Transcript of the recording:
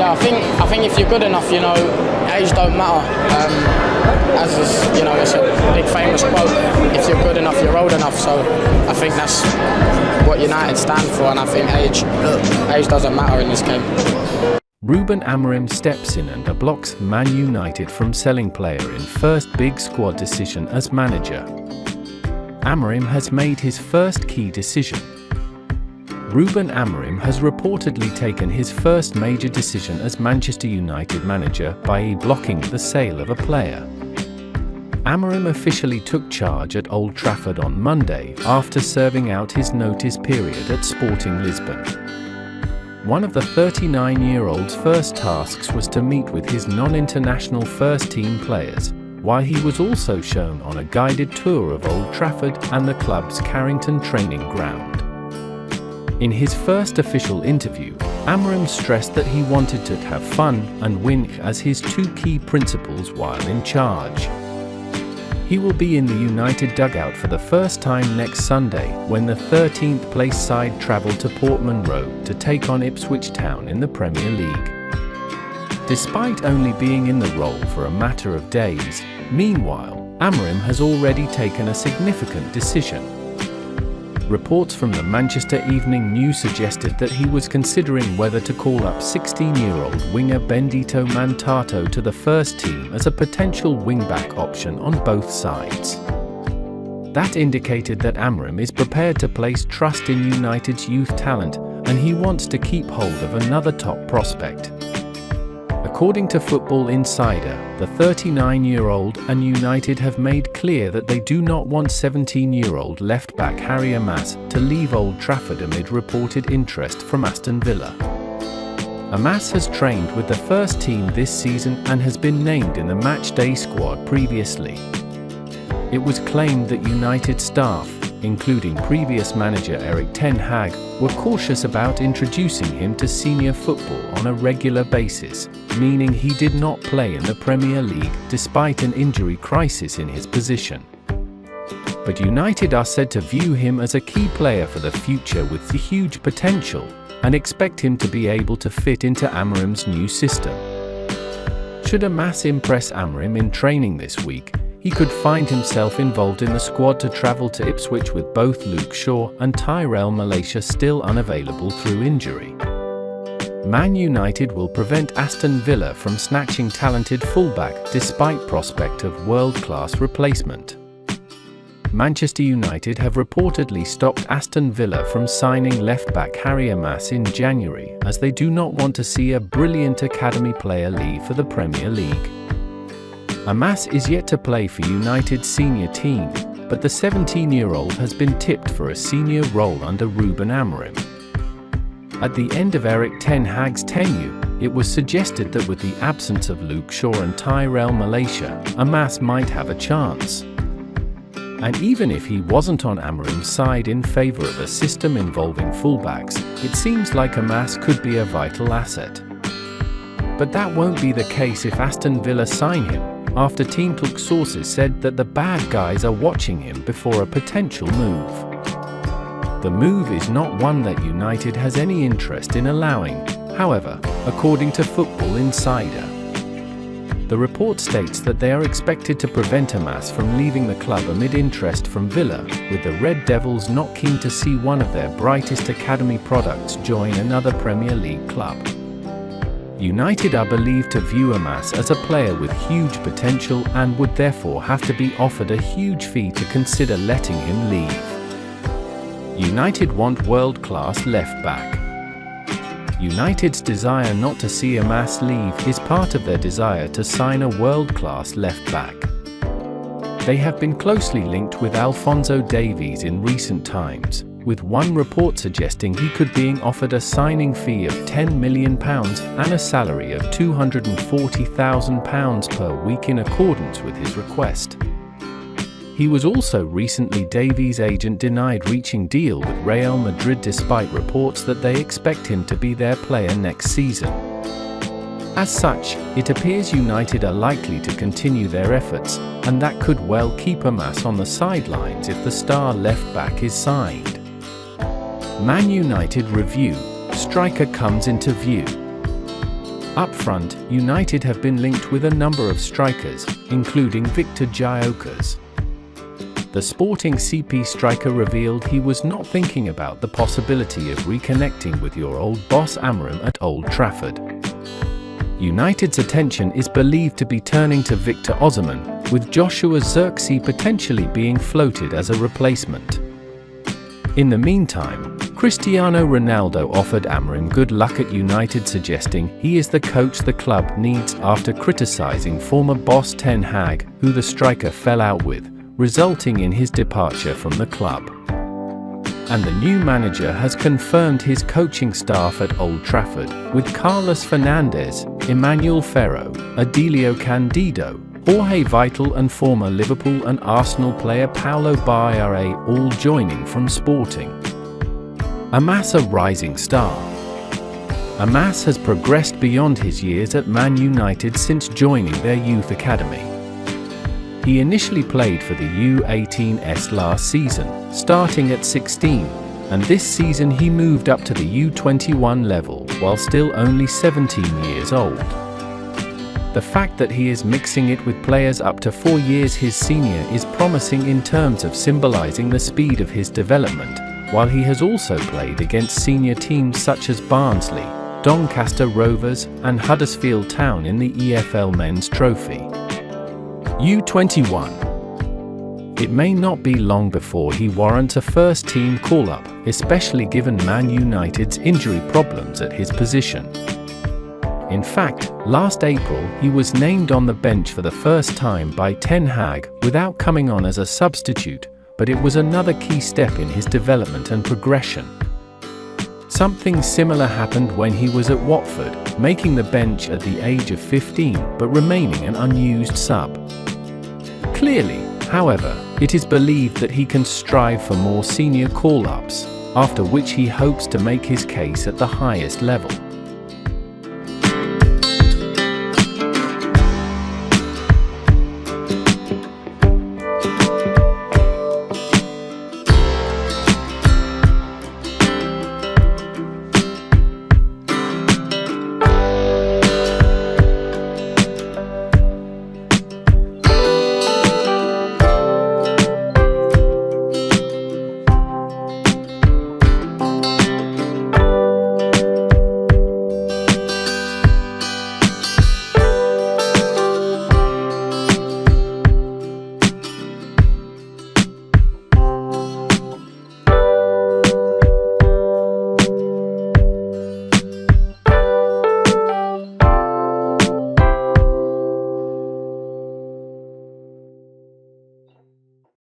Yeah, I think if you're good enough, age don't matter. As is, it's a big famous quote. If you're good enough, you're old enough. So I think that's what United stand for, and I think age doesn't matter in this game. Ruben Amarim steps in and blocks Man United from selling player in first big squad decision as manager. Amarim has made his first key decision. Ruben Amarim has reportedly taken his first major decision as Manchester United manager by blocking the sale of a player. Amarim officially took charge at Old Trafford on Monday after serving out his notice period at Sporting Lisbon. One of the 39-year-old's first tasks was to meet with his non-international first-team players, while he was also shown on a guided tour of Old Trafford and the club's Carrington training ground. In his first official interview, Amarim stressed that he wanted to have fun and win as his two key principles while in charge. He will be in the United dugout for the first time next Sunday when the 13th place side travel to Portman Road to take on Ipswich Town in the Premier League. Despite only being in the role for a matter of days, meanwhile, Amarim has already taken a significant decision. Reports from the Manchester Evening News suggested that he was considering whether to call up 16-year-old winger Bendito Mantato to the first team as a potential wing-back option on both sides. That indicated that Amarim is prepared to place trust in United's youth talent, and he wants to keep hold of another top prospect. According to Football Insider, the 39-year-old and United have made clear that they do not want 17-year-old left-back Harry Amass to leave Old Trafford amid reported interest from Aston Villa. Amass has trained with the first team this season and has been named in the matchday squad previously. It was claimed that United staff, including previous manager Erik ten Hag, were cautious about introducing him to senior football on a regular basis, meaning he did not play in the Premier League despite an injury crisis in his position. But United are said to view him as a key player for the future with huge potential, and expect him to be able to fit into Amarim's new system. Should Amass impress Amarim in training this week, he could find himself involved in the squad to travel to Ipswich with both Luke Shaw and Tyrell Malacia still unavailable through injury. Man United will prevent Aston Villa from snatching talented fullback despite prospect of world-class replacement. Manchester United have reportedly stopped Aston Villa from signing left-back Harry Amass in January as they do not want to see a brilliant academy player leave for the Premier League. Amass is yet to play for United's senior team, but the 17-year-old has been tipped for a senior role under Ruben Amarim. At the end of Erik ten Hag's tenure, it was suggested that with the absence of Luke Shaw and Tyrell Malacia, Amass might have a chance. And even if he wasn't on Amarim's side in favour of a system involving fullbacks, it seems like Amass could be a vital asset. But that won't be the case if Aston Villa sign him, after Team Talk sources said that the bad guys are watching him before a potential move. The move is not one that United has any interest in allowing, however, according to Football Insider. The report states that they are expected to prevent Amass from leaving the club amid interest from Villa, with the Red Devils not keen to see one of their brightest academy products join another Premier League club. United are believed to view Amass as a player with huge potential and would therefore have to be offered a huge fee to consider letting him leave. United want world-class left-back. United's desire not to see Amass leave is part of their desire to sign a world-class left-back. They have been closely linked with Alphonso Davies in recent times, with one report suggesting he could be offered a signing fee of £10 million and a salary of £240,000 per week in accordance with his request. He was also recently Davies' agent denied reaching deal with Real Madrid despite reports that they expect him to be their player next season. As such, it appears United are likely to continue their efforts, and that could well keep Amass on the sidelines if the star left-back is signed. Man United review, striker comes into view. Up front, United have been linked with a number of strikers, including Victor Gyökeres. The Sporting CP striker revealed he was not thinking about the possibility of reconnecting with your old boss Amarim at Old Trafford. United's attention is believed to be turning to Victor Osimhen, with Joshua Zirkzee potentially being floated as a replacement. In the meantime, Cristiano Ronaldo offered Amorim good luck at United, suggesting he is the coach the club needs after criticizing former boss Ten Hag, who the striker fell out with, resulting in his departure from the club. And the new manager has confirmed his coaching staff at Old Trafford, with Carlos Fernandes, Emmanuel Ferro, Adilio Candido, Jorge Vital and former Liverpool and Arsenal player Paulo Baiare all joining from Sporting. Amass, a rising star. Amass has progressed beyond his years at Man United since joining their youth academy. He initially played for the U18s last season, starting at 16, and this season he moved up to the U21 level while still only 17 years old. The fact that he is mixing it with players up to 4 years his senior is promising in terms of symbolizing the speed of his development, while he has also played against senior teams such as Barnsley, Doncaster Rovers, and Huddersfield Town in the EFL Men's Trophy. U21. It may not be long before he warrants a first-team call-up, especially given Man United's injury problems at his position. In fact, last April he was named on the bench for the first time by Ten Hag without coming on as a substitute, but it was another key step in his development and progression. Something similar happened when he was at Watford, making the bench at the age of 15 but remaining an unused sub. Clearly, however, it is believed that he can strive for more senior call-ups, after which he hopes to make his case at the highest level.